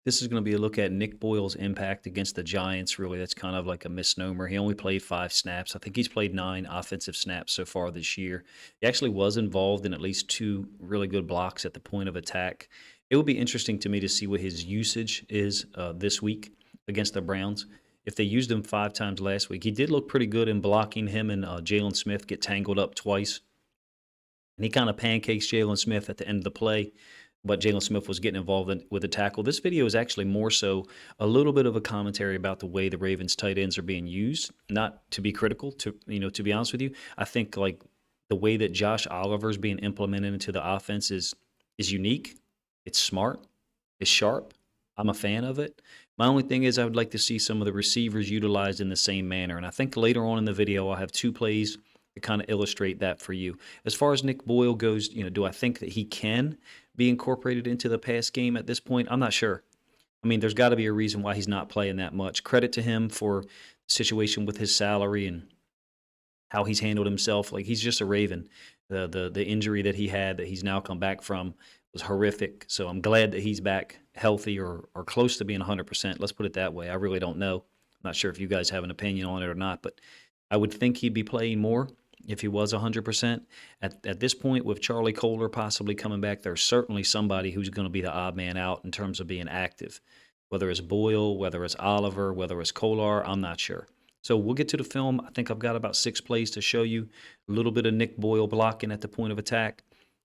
This is going to be a look at Nick Boyle's impact against the Giants. Really, that's kind of like a misnomer. He only played 5 snaps. I think he's played 9 offensive snaps so far this year. He actually was involved in at least 2 really good blocks at the point of attack. It will be interesting to me to see what his usage is this week against the Browns. If they used him 5 times last week, he did look pretty good in blocking. Him and Jalen Smith get tangled up twice, and he kind of pancakes Jalen Smith at the end of the play, but Jalen Smith was getting involved with the tackle. This video is actually more so a little bit of a commentary about the way the Ravens tight ends are being used. Not to be critical, to be honest with you. I think like the way that Josh Oliver is being implemented into the offense is unique. It's smart. It's sharp. I'm a fan of it. My only thing is I would like to see some of the receivers utilized in the same manner. And I think later on in the video I'll have 2 plays to kind of illustrate that for you. As far as Nick Boyle goes, do I think that he can be incorporated into the pass game at this point? I'm not sure. I mean, there's got to be a reason why he's not playing that much. Credit to him for the situation with his salary and how he's handled himself. Like, he's just a Raven. The injury that he had that he's now come back from was horrific. So I'm glad that he's back healthy or close to being 100%. Let's put it that way. I really don't know. I'm not sure if you guys have an opinion on it or not, but I would think he'd be playing more if he was 100%. At this point, with Charlie Kohler possibly coming back, there's certainly somebody who's going to be the odd man out in terms of being active. Whether it's Boyle, whether it's Oliver, whether it's Kohler, I'm not sure. So we'll get to the film. I think I've got about 6 plays to show you. A little bit of Nick Boyle blocking at the point of attack.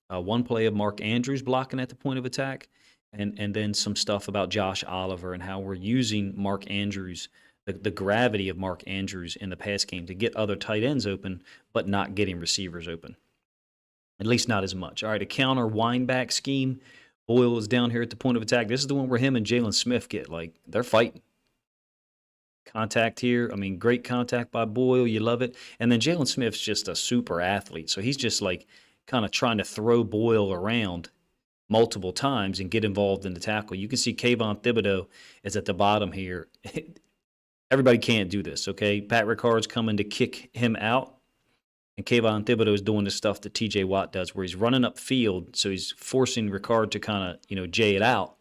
1 play of Mark Andrews blocking at the point of attack. And then some stuff about Josh Oliver and how we're using Mark Andrews, the gravity of Mark Andrews in the pass game to get other tight ends open, but not getting receivers open. At least not as much. All right, a counter wind back scheme. Boyle is down here at the point of attack. This is the one where him and Jalen Smith get, like, they're fighting. Contact here. I mean, great contact by Boyle. You love it. And then Jalen Smith's just a super athlete. So he's just like kind of trying to throw Boyle around multiple times and get involved in the tackle. You can see Kayvon Thibodeau is at the bottom here. Everybody can't do this, okay? Pat Ricard's coming to kick him out, and Kayvon Thibodeau is doing the stuff that T.J. Watt does, where he's running up field, so he's forcing Ricard to kind of, jay it out,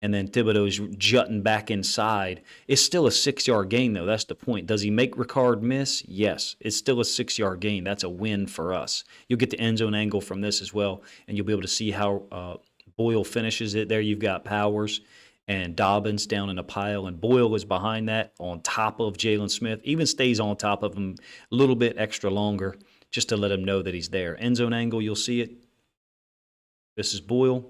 and then Thibodeau's jutting back inside. It's still a 6-yard gain, though. That's the point. Does he make Ricard miss? Yes. It's still a 6-yard gain. That's a win for us. You'll get the end zone angle from this as well, and you'll be able to see how Boyle finishes it there. You've got Powers and Dobbins down in a pile, and Boyle is behind that on top of Jalen Smith, even stays on top of him a little bit extra longer just to let him know that he's there. End zone angle, you'll see it. This is Boyle,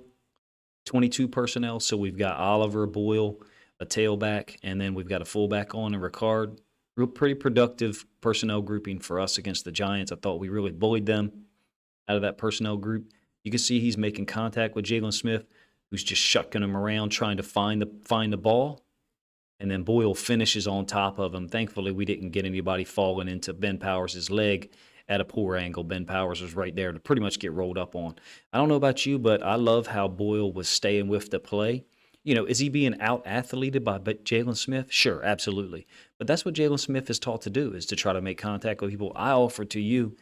22 personnel, so we've got Oliver, Boyle, a tailback, and then we've got a fullback on and Ricard. Real pretty productive personnel grouping for us against the Giants. I thought we really bullied them out of that personnel group. You can see he's making contact with Jalen Smith, who's just shucking him around trying to find the ball. And then Boyle finishes on top of him. Thankfully, we didn't get anybody falling into Ben Powers' leg at a poor angle. Ben Powers was right there to pretty much get rolled up on. I don't know about you, but I love how Boyle was staying with the play. Is he being out-athleted by Jalen Smith? Sure, absolutely. But that's what Jalen Smith is taught to do, is to try to make contact with people. I offer to you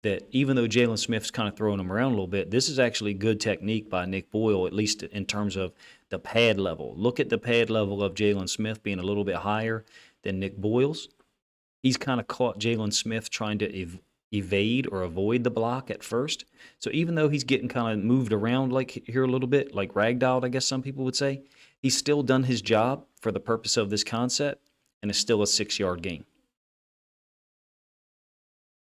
that even though Jalen Smith's kind of throwing him around a little bit, this is actually good technique by Nick Boyle, at least in terms of the pad level. Look at the pad level of Jalen Smith being a little bit higher than Nick Boyle's. He's kind of caught Jalen Smith trying to evade or avoid the block at first. So even though he's getting kind of moved around like here a little bit, like ragdolled, I guess some people would say, he's still done his job for the purpose of this concept, and it's still a 6-yard gain,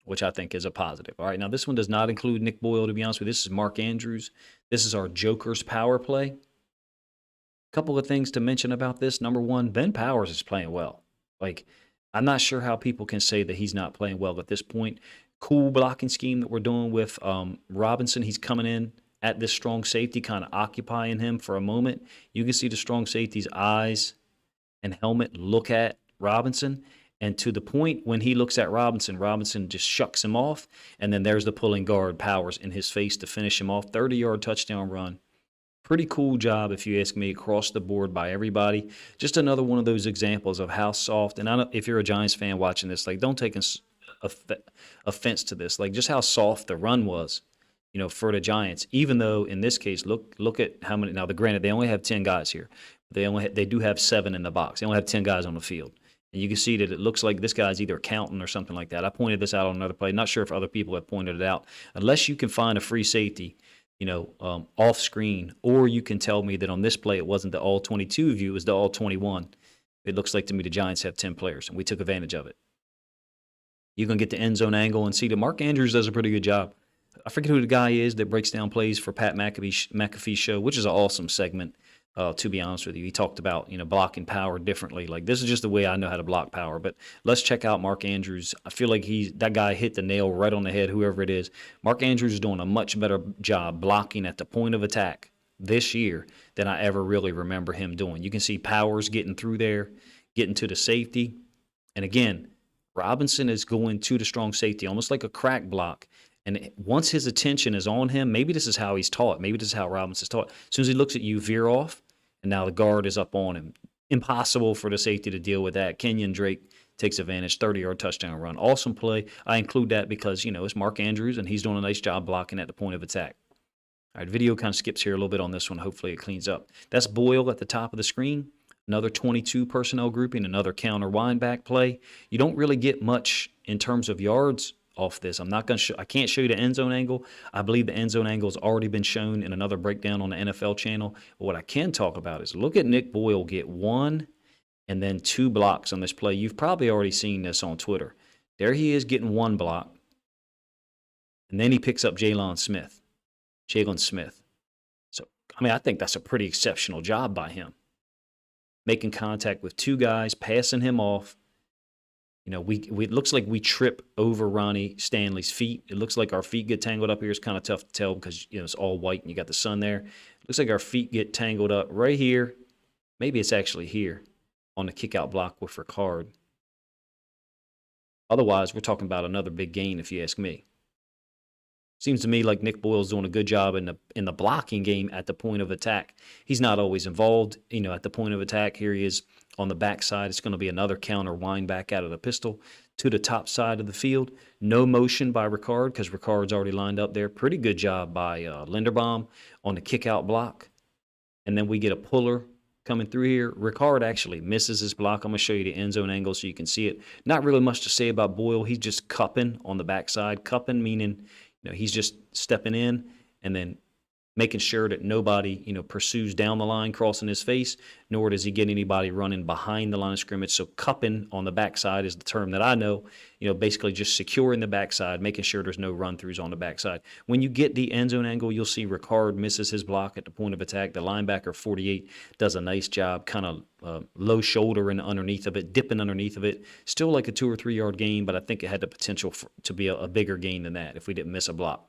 which I think is a positive. All right, now this one does not include Nick Boyle, to be honest with you. This is Mark Andrews. This is our Joker's power play. A couple of things to mention about this. Number one, Ben Powers is playing well. Like, I'm not sure how people can say that he's not playing well at this point. Cool blocking scheme that we're doing with Robinson. He's coming in at this strong safety, kind of occupying him for a moment. You can see the strong safety's eyes and helmet look at Robinson. And to the point when he looks at Robinson, Robinson just shucks him off. And then there's the pulling guard, Powers, in his face to finish him off. 30-yard touchdown run. Pretty cool job, if you ask me, across the board by everybody. Just another one of those examples of how soft, and if you're a Giants fan watching this, like, don't take offense to this. Like, just how soft the run was, for the Giants. Even though, in this case, look at how many. Now, granted, they only have 10 guys here. They do have 7 in the box. They only have 10 guys on the field. And you can see that it looks like this guy's either counting or something like that. I pointed this out on another play. Not sure if other people have pointed it out. Unless you can find a free safety, off screen, or you can tell me that on this play it wasn't the all 22 view, it was the all 21. It looks like to me the Giants have 10 players, and we took advantage of it. You can get the end zone angle and see that Mark Andrews does a pretty good job. I forget who the guy is that breaks down plays for Pat McAfee's show, which is an awesome segment. To be honest with you, he talked about blocking power differently. Like, this is just the way I know how to block power. But let's check out Mark Andrews. I feel like that guy hit the nail right on the head. Whoever it is, Mark Andrews is doing a much better job blocking at the point of attack this year than I ever really remember him doing. You can see Powers getting through there, getting to the safety, and again, Robinson is going to the strong safety, almost like a crack block. And once his attention is on him, maybe this is how he's taught. Maybe this is how Robinson's taught. As soon as he looks at you, veer off, and now the guard is up on him. Impossible for the safety to deal with that. Kenyon Drake takes advantage, 30-yard touchdown run. Awesome play. I include that because, it's Mark Andrews, and he's doing a nice job blocking at the point of attack. All right, video kind of skips here a little bit on this one. Hopefully it cleans up. That's Boyle at the top of the screen. Another 22 personnel grouping, another counter wind-back play. You don't really get much in terms of yards off this. I can't show you the end zone angle. I believe the end zone angle has already been shown in another breakdown on the NFL channel. But what I can talk about is look at Nick Boyle get 1 and then 2 blocks on this play. You've probably already seen this on Twitter. There he is getting 1 block. And then he picks up Jalen Smith. So, I think that's a pretty exceptional job by him. Making contact with 2 guys, passing him off. It looks like we trip over Ronnie Stanley's feet. It looks like our feet get tangled up here. It's kind of tough to tell because it's all white and you got the sun there. It looks like our feet get tangled up right here. Maybe it's actually here on the kick-out block with Ricard. Otherwise, we're talking about another big gain if you ask me. Seems to me like Nick Boyle's doing a good job in the blocking game at the point of attack. He's not always involved, at the point of attack. Here he is on the backside. It's going to be another counter wind back out of the pistol to the top side of the field. No motion by Ricard because Ricard's already lined up there. Pretty good job by Linderbaum on the kick-out block. And then we get a puller coming through here. Ricard actually misses his block. I'm going to show you the end zone angle so you can see it. Not really much to say about Boyle. He's just cupping on the backside. Cupping meaning he's just stepping in and then making sure that nobody, pursues down the line, crossing his face, nor does he get anybody running behind the line of scrimmage. So cupping on the backside is the term that I know, basically just securing the backside, making sure there's no run-throughs on the backside. When you get the end zone angle, you'll see Ricard misses his block at the point of attack. The linebacker, 48, does a nice job, kind of low shouldering underneath of it, dipping underneath of it. Still like a 2 or 3 yard gain, but I think it had the potential to be a bigger gain than that if we didn't miss a block.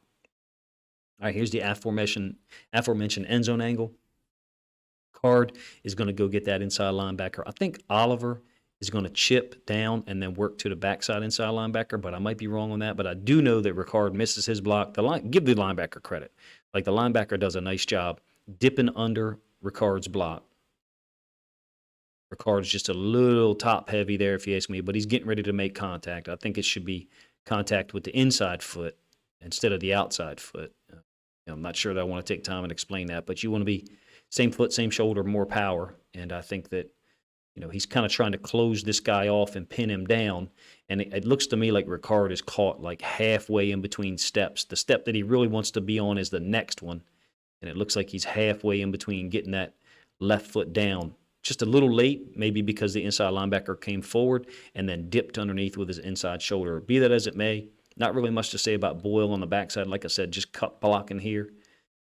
All right, here's the aforementioned end zone angle. Card is going to go get that inside linebacker. I think Oliver is going to chip down and then work to the backside inside linebacker, but I might be wrong on that. But I do know that Ricard misses his block. Give the linebacker credit. Like, the linebacker does a nice job dipping under Ricard's block. Ricard's just a little top heavy there, if you ask me, but he's getting ready to make contact. I think it should be contact with the inside foot instead of the outside foot. I'm not sure that I want to take time and explain that, but you want to be same foot, same shoulder, more power. And I think that, he's kind of trying to close this guy off and pin him down. And it looks to me like Ricard is caught like halfway in between steps. The step that he really wants to be on is the next one. And it looks like he's halfway in between getting that left foot down. Just a little late, maybe because the inside linebacker came forward and then dipped underneath with his inside shoulder. Be that as it may, not really much to say about Boyle on the backside. Like I said, just cut blocking here.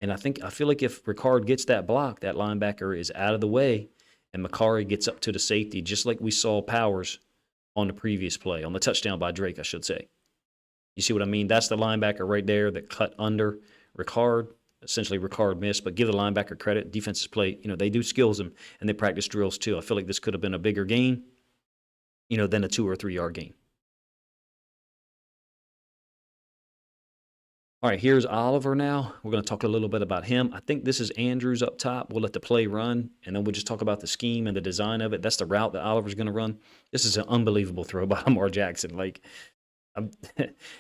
And I feel like if Ricard gets that block, that linebacker is out of the way, and Macari gets up to the safety, just like we saw Powers on the previous play, on the touchdown by Drake, I should say. You see what I mean? That's the linebacker right there that cut under Ricard. Essentially, Ricard missed, but give the linebacker credit. Defenses play, they do skills and they practice drills too. I feel like this could have been a bigger gain, than a 2 or 3 yard gain. All right, here's Oliver now. We're going to talk a little bit about him. I think this is Andrews up top. We'll let the play run, and then we'll just talk about the scheme and the design of it. That's the route that Oliver's going to run. This is an unbelievable throw by Lamar Jackson.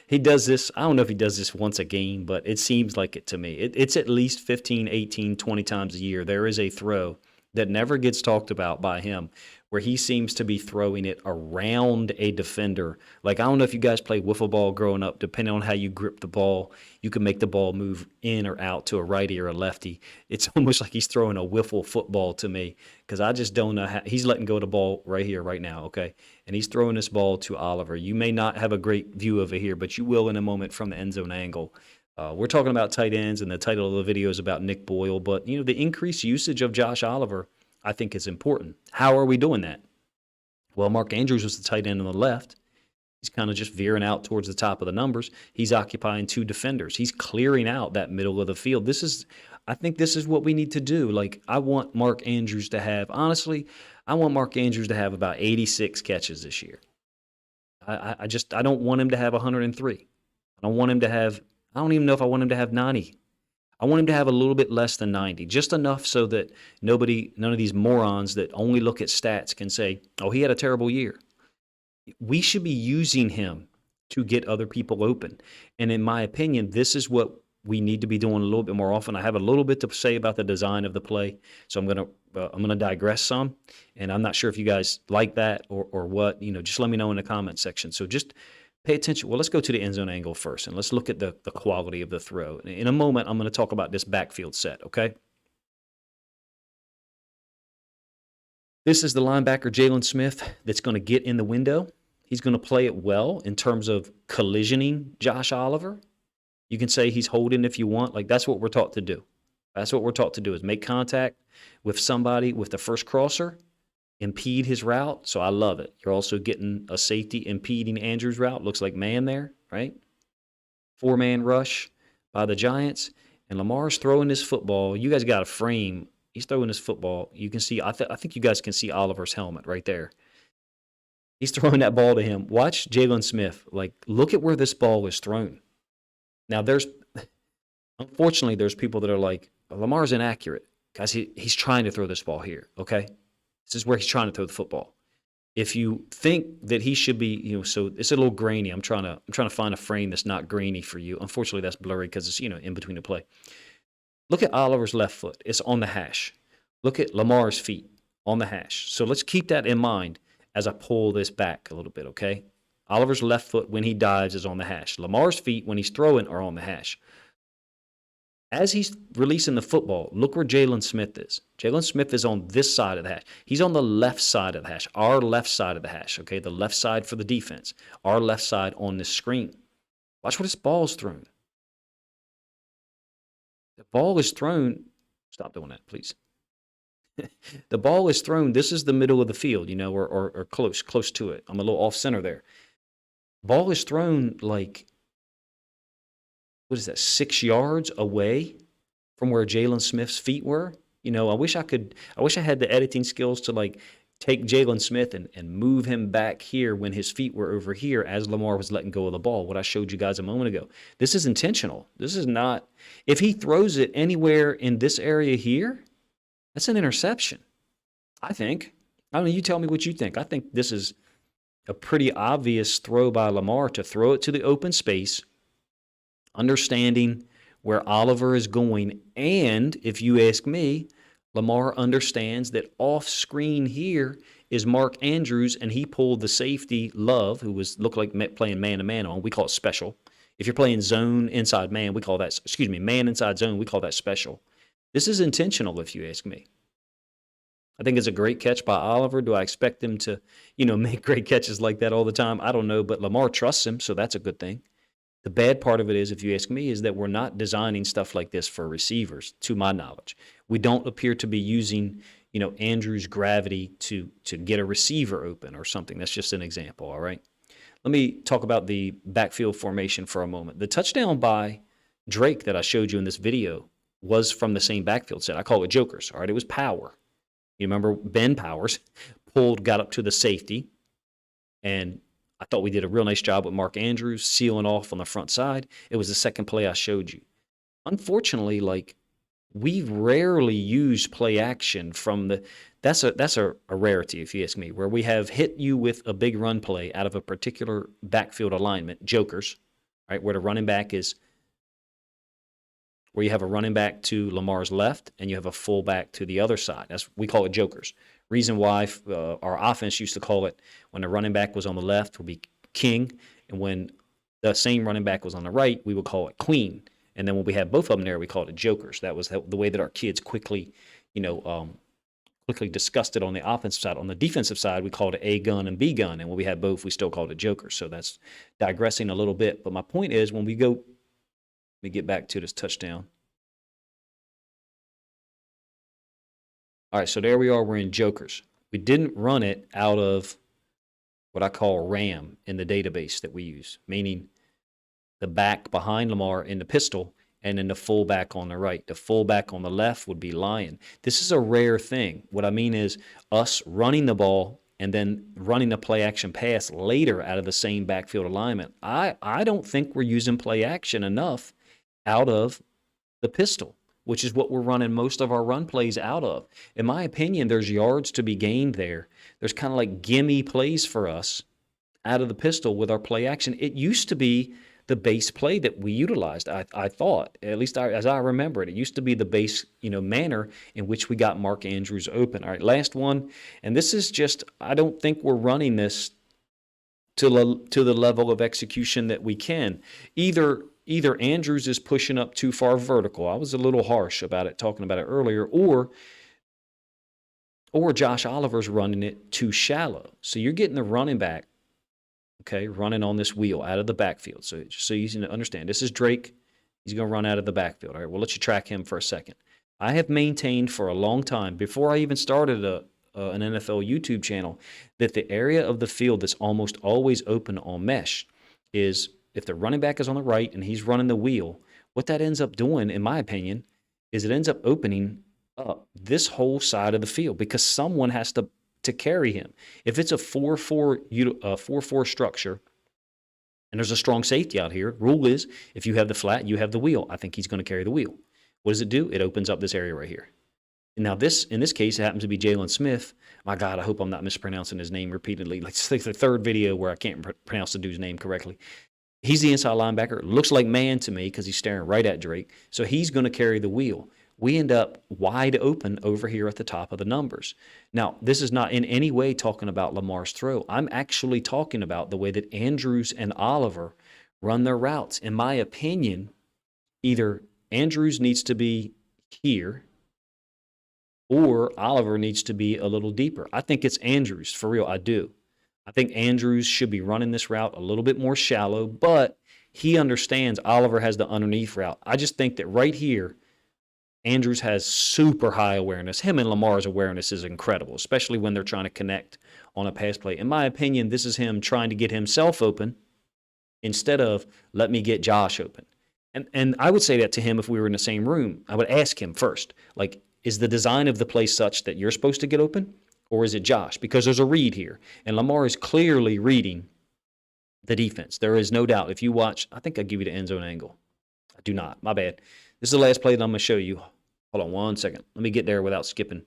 He does this. I don't know if he does this once a game, but it seems like it to me. It's at least 15, 18, 20 times a year. There is a throw that never gets talked about by him, where he seems to be throwing it around a defender. Like, I don't know if you guys played wiffle ball growing up. Depending on how you grip the ball, you can make the ball move in or out to a righty or a lefty. It's almost like he's throwing a wiffle football to me, because I just don't know how he's letting go of the ball right here, right now, okay? And he's throwing this ball to Oliver. You may not have a great view of it here, but you will in a moment from the end zone angle. We're talking about tight ends, and the title of the video is about Nick Boyle. But, the increased usage of Josh Oliver, I think, is important. How are we doing that? Well, Mark Andrews was the tight end on the left. He's kind of just veering out towards the top of the numbers. He's occupying 2 defenders. He's clearing out that middle of the field. I think this is what we need to do. Like, I want Mark Andrews to have, honestly, I want Mark Andrews to have about 86 catches this year. I don't want him to have 103. I don't want him to have, I don't even know if I want him to have 90. I want him to have a little bit less than 90, just enough so that none of these morons that only look at stats can say, oh, he had a terrible year. We should be using him to get other people open. And in my opinion, this is what we need to be doing a little bit more often. I have a little bit to say about the design of the play, so I'm gonna digress some, and I'm not sure if you guys like that or what. Just let me know in the comment section. So just pay attention. Well, let's go to the end zone angle first, and let's look at the quality of the throw. In a moment, I'm going to talk about this backfield set, okay? This is the linebacker, Jalen Smith, that's going to get in the window. He's going to play it well in terms of collisioning Josh Oliver. You can say he's holding if you want. Like, that's what we're taught to do. That's what we're taught to do, is make contact with somebody with the first crosser, impede his route. So I love it. You're also getting a safety impeding Andrews' route. Looks like man there, right? 4-man rush by the Giants. And Lamar's throwing this football. You guys got a frame. He's throwing this football. You can see, I think you guys can see Oliver's helmet right there. He's throwing that ball to him. Watch Jalen Smith. Like, look at where this ball is thrown. Now, unfortunately, there's people that are like, Lamar's inaccurate. Guys, he's trying to throw this ball here, okay? This is where he's trying to throw the football. If you think that he should be, so it's a little grainy. I'm trying to find a frame that's not grainy for you. Unfortunately, that's blurry because it's, in between the play. Look at Oliver's left foot. It's on the hash. Look at Lamar's feet on the hash. So let's keep that in mind as I pull this back a little bit, okay? Oliver's left foot when he dives is on the hash. Lamar's feet when he's throwing are on the hash. As he's releasing the football, look where Jalen Smith is. Jalen Smith is on this side of the hash. He's on the left side of the hash, our left side of the hash, okay? The left side for the defense, our left side on this screen. Watch where this ball is thrown. The ball is thrown. Stop doing that, please. The ball is thrown. This is the middle of the field, or close to it. I'm a little off center there. Ball is thrown like, what is that, 6 yards away from where Jalen Smith's feet were. I wish I had the editing skills to like take Jalen Smith and move him back here when his feet were over here as Lamar was letting go of the ball, what I showed you guys a moment ago. This is intentional. This is not, if he throws it anywhere in this area here, that's an interception, I think. I don't know, you tell me what you think. I think this is a pretty obvious throw by Lamar to throw it to the open space, understanding where Oliver is going. And if you ask me, Lamar understands that off screen here is Mark Andrews, and he pulled the safety Love, who looked like playing man-to-man on. We call it special. If you're playing zone inside man, we call that, man inside zone, we call that special. This is intentional, if you ask me. I think it's a great catch by Oliver. Do I expect him to, make great catches like that all the time? I don't know, but Lamar trusts him, so that's a good thing. The bad part of it is, if you ask me, is that we're not designing stuff like this for receivers, to my knowledge. We don't appear to be using, Andrew's gravity to get a receiver open or something. That's just an example, all right? Let me talk about the backfield formation for a moment. The touchdown by Drake that I showed you in this video was from the same backfield set. I call it Jokers, all right? It was power. You remember Ben Powers got up to the safety, and I thought we did a real nice job with Mark Andrews sealing off on the front side. It was the second play I showed you. Unfortunately, we rarely use play action from that's a rarity, if you ask me, where we have hit you with a big run play out of a particular backfield alignment, Jokers, right, where the running back is where you have a running back to Lamar's left and you have a fullback to the other side. We call it jokers. Reason why our offense used to call it, when the running back was on the left, would be king, and when the same running back was on the right, we would call it queen. And then when we had both of them there, we called it jokers. That was the way that our kids quickly, quickly discussed it on the offensive side. On the defensive side, we called it A gun and B gun. And when we had both, we still called it jokers. So that's digressing a little bit. But my point is, when we go, let me get back to this touchdown. All right, so there we are. We're in jokers. We didn't run it out of what I call RAM in the database that we use, meaning the back behind Lamar in the pistol, and then the fullback on the right. The fullback on the left would be Lion. This is a rare thing. What I mean is us running the ball and then running a play action pass later out of the same backfield alignment. I don't think we're using play action enough out of the pistol, which is what we're running most of our run plays out of. In my opinion, there's yards to be gained there. There's kind of like gimme plays for us out of the pistol with our play action. It used to be the base play that we utilized. I thought, at least as I remember it, it used to be the base, manner in which we got Mark Andrews open. All right, last one, and this is just, I don't think we're running this to the level of execution that we can. Either Andrews is pushing up too far vertical. I was a little harsh about it, talking about it earlier, or Josh Oliver's running it too shallow. So you're getting the running back, okay, running on this wheel out of the backfield. So you can understand, this is Drake. He's going to run out of the backfield. All right, we'll let you track him for a second. I have maintained for a long time, before I even started an NFL YouTube channel, that the area of the field that's almost always open on mesh is, if the running back is on the right and he's running the wheel, what that ends up doing, in my opinion, is it ends up opening up this whole side of the field, because someone has to carry him. If it's a 4-4 structure and there's a strong safety out here, rule is, if you have the flat, you have the wheel. I think he's going to carry the wheel. What does it do? It opens up this area right here. Now, in this case, it happens to be Jalen Smith. My God, I hope I'm not mispronouncing his name repeatedly. It's like the third video where I can't pronounce the dude's name correctly. He's the inside linebacker. Looks like man to me because he's staring right at Drake. So he's going to carry the wheel. We end up wide open over here at the top of the numbers. Now, this is not in any way talking about Lamar's throw. I'm actually talking about the way that Andrews and Oliver run their routes. In my opinion, either Andrews needs to be here or Oliver needs to be a little deeper. I think it's Andrews, for real, I do. I think Andrews should be running this route a little bit more shallow, but he understands Oliver has the underneath route. I just think that right here, Andrews has super high awareness. Him and Lamar's awareness is incredible, especially when they're trying to connect on a pass play. In my opinion, this is him trying to get himself open instead of let me get Josh open. And I would say that to him if we were in the same room. I would ask him first, like, is the design of the play such that you're supposed to get open, or is it Josh? Because there's a read here, and Lamar is clearly reading the defense. There is no doubt. If you watch, I think I give you the end zone angle. I do not. My bad. This is the last play that I'm going to show you. Hold on one second. Let me get there without skipping.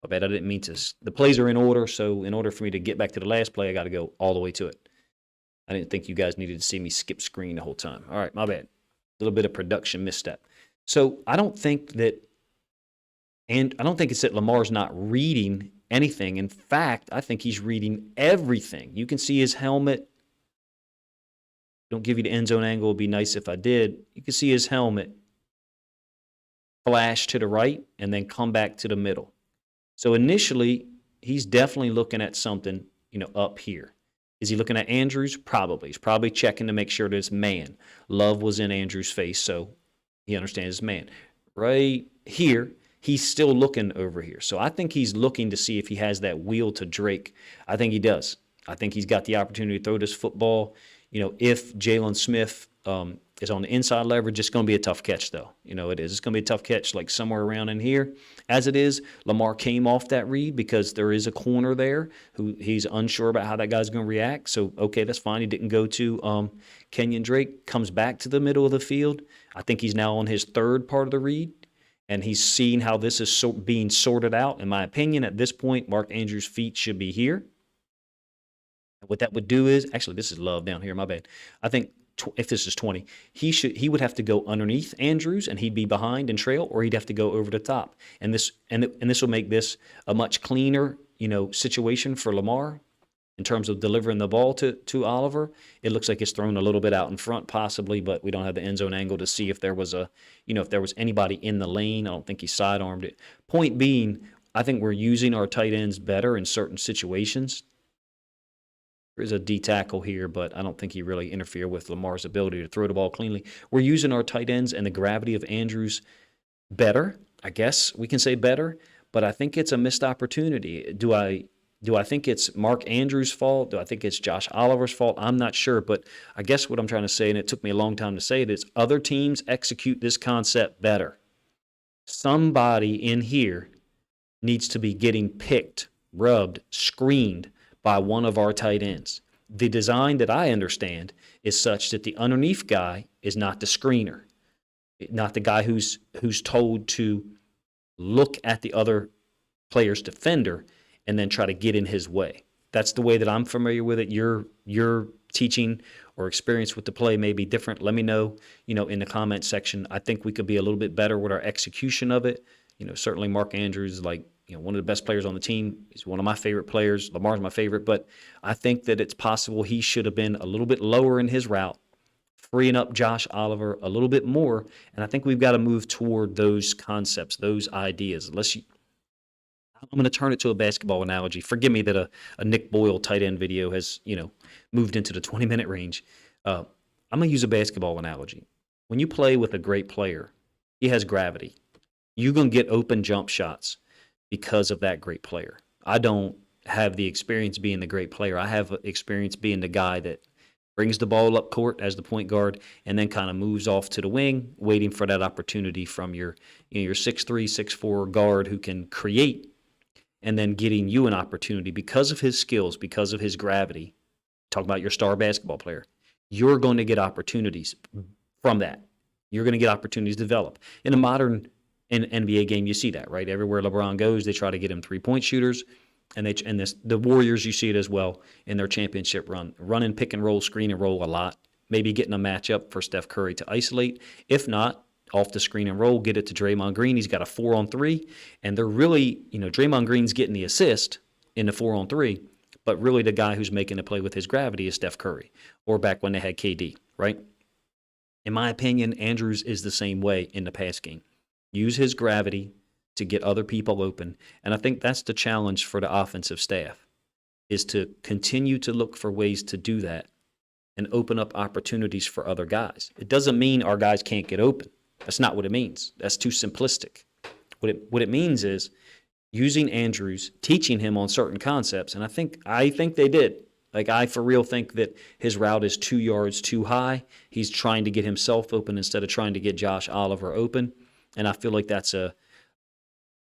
My bad. I didn't mean to. The plays are in order, so in order for me to get back to the last play, I got to go all the way to it. I didn't think you guys needed to see me skip screen the whole time. All right, my bad. A little bit of production misstep. So I don't think that, and I don't think it's that Lamar's not reading anything. In fact, I think he's reading everything. You can see his helmet. Don't give you the end zone angle. It'd be nice if I did. You can see his helmet flash to the right and then come back to the middle. So initially, he's definitely looking at something, up here. Is he looking at Andrews? Probably. He's probably checking to make sure that it's man. Love was in Andrews' face, so he understands it's man. Right here, he's still looking over here. So I think he's looking to see if he has that wheel to Drake. I think he does. I think he's got the opportunity to throw this football. If Jalen Smith is on the inside leverage, it's going to be a tough catch, though. It is. It's going to be a tough catch, like somewhere around in here. As it is, Lamar came off that read because there is a corner there who he's unsure about how that guy's going to react. So, okay, that's fine. He didn't go to Kenyon Drake. Comes back to the middle of the field. I think he's now on his third part of the read, and he's seeing how this is being sorted out. In my opinion, at this point, Mark Andrews' feet should be here. What that would do is, actually, this is Love down here, my bad. I think if this is 20, he would have to go underneath Andrews and he'd be behind and trail, or he'd have to go over the top. And this will make this a much cleaner, situation for Lamar in terms of delivering the ball to Oliver. It looks like it's thrown a little bit out in front possibly, but we don't have the end zone angle to see if there was if there was anybody in the lane. I don't think he sidearmed it. Point being, I think we're using our tight ends better in certain situations. There's a D tackle here, but I don't think he really interfered with Lamar's ability to throw the ball cleanly. We're using our tight ends and the gravity of Andrews better. I guess we can say better, but I think it's a missed opportunity. Do I think it's Mark Andrews' fault? Do I think it's Josh Oliver's fault? I'm not sure, but I guess what I'm trying to say, and it took me a long time to say it, is other teams execute this concept better. Somebody in here needs to be getting picked, rubbed, screened by one of our tight ends. The design that I understand is such that the underneath guy is not the screener, not the guy who's told to look at the other player's defender and then try to get in his way. That's the way that I'm familiar with it. Your teaching or experience with the play may be different. Let me know, in the comment section. I think we could be a little bit better with our execution of it. Certainly Mark Andrews is one of the best players on the team. He's one of my favorite players. Lamar's my favorite, but I think that it's possible he should have been a little bit lower in his route, freeing up Josh Oliver a little bit more. And I think we've got to move toward those concepts, those ideas. I'm going to turn it to a basketball analogy. Forgive me that a Nick Boyle tight end video has, moved into the 20-minute range. I'm going to use a basketball analogy. When you play with a great player, he has gravity. You're going to get open jump shots because of that great player. I don't have the experience being the great player. I have experience being the guy that brings the ball up court as the point guard and then kind of moves off to the wing, waiting for that opportunity from your 6'3", 6'4" guard who can create, and then getting you an opportunity because of his skills, because of his gravity. Talk about your star basketball player. You're going to get opportunities from that. You're going to get opportunities to develop. In a modern NBA game, you see that, right? Everywhere LeBron goes, they try to get him three-point shooters, and the Warriors, you see it as well in their championship run. Running pick and roll, screen and roll a lot. Maybe getting a matchup for Steph Curry to isolate. If not, off the screen and roll, get it to Draymond Green. He's got a 4-on-3, and they're really, Draymond Green's getting the assist in the 4-on-3, but really the guy who's making the play with his gravity is Steph Curry, or back when they had KD, right? In my opinion, Andrews is the same way in the pass game. Use his gravity to get other people open, and I think that's the challenge for the offensive staff, is to continue to look for ways to do that and open up opportunities for other guys. It doesn't mean our guys can't get open. That's not what it means. That's too simplistic. What it means is using Andrews, teaching him on certain concepts, and I think they did. I for real think that his route is 2 yards too high. He's trying to get himself open instead of trying to get Josh Oliver open, and I feel like that's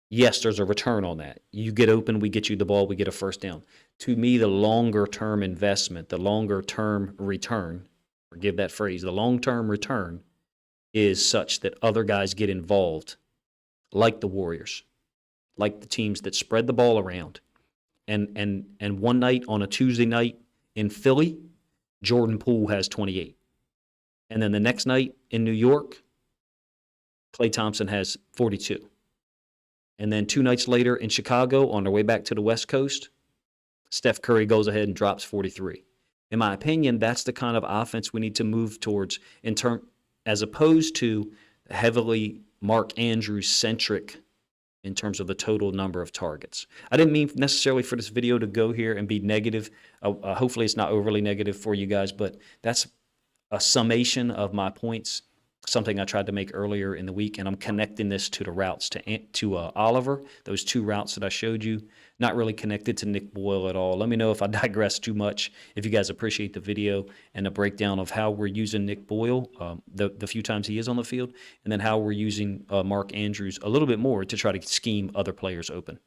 yes, there's a return on that. You get open, we get you the ball, we get a first down. To me, the longer-term investment, the longer-term return, forgive that phrase, the long-term return is such that other guys get involved, like the Warriors, like the teams that spread the ball around. And one night on a Tuesday night in Philly, Jordan Poole has 28. And then the next night in New York, Klay Thompson has 42. And then 2 nights later in Chicago, on their way back to the West Coast, Steph Curry goes ahead and drops 43. In my opinion, that's the kind of offense we need to move towards as opposed to heavily Mark Andrews-centric in terms of the total number of targets. I didn't mean necessarily for this video to go here and be negative. Hopefully it's not overly negative for you guys, but that's a summation of my points, something I tried to make earlier in the week, and I'm connecting this to the routes to Oliver, those 2 routes that I showed you, not really connected to Nick Boyle at all. Let me know if I digress too much, if you guys appreciate the video and the breakdown of how we're using Nick Boyle, the few times he is on the field, and then how we're using Mark Andrews a little bit more to try to scheme other players open.